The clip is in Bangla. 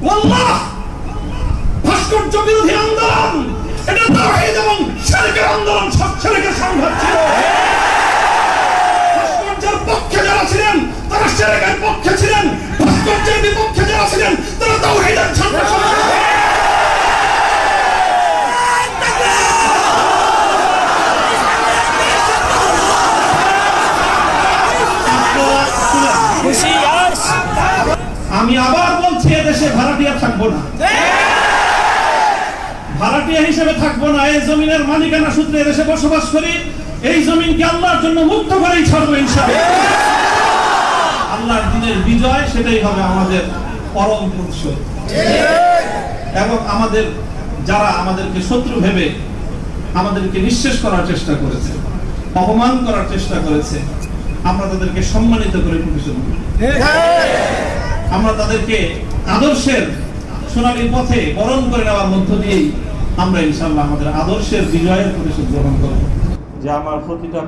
ওয়াল্লাহ ভাস্কর্য বিরোধী আন্দোলন এটা তাওহীদ এবং শিরকের আন্দোলন, সব শিরকের সংঘাত ছিল। ভাস্কর্যের পক্ষে যারা ছিলেন তারা শিরকের পক্ষে ছিলেন, ভাস্কর্যের বিপক্ষে যারা ছিলেন তারা তাওহীদের ঝান্ডা আমি আবার বলছি, এদেশে ভাড়াটিয়া থাকবো না, ভাড়াটিয়া হিসেবে থাকবো না। এই জমিনের মালিকানা সূত্রে এদেশে বসবাস করি, এই জমিনকে আল্লাহর জন্য মুক্ত করেই ছাড়বো ইনশাআল্লাহ। আল্লাহর দিনের বিজয়, সেটাই হবে আমাদের পরম প্রতিশোধ। এবং আমাদের যারা আমাদেরকে শত্রু ভেবে আমাদেরকে নিঃশেষ করার চেষ্টা করেছে, অপমান করার চেষ্টা করেছে, আমরা তাদেরকে সম্মানিত করে প্রতিশোধ করি। আমরা তাদেরকে আদর্শের সোনালী পথে বরণ করে নেওয়ার মধ্য দিয়েই আমরা ইনশাআল্লাহ আমাদের আদর্শের বিজয়ের প্রতিশোধ গ্রহণ করব। যে আমার প্রতিটা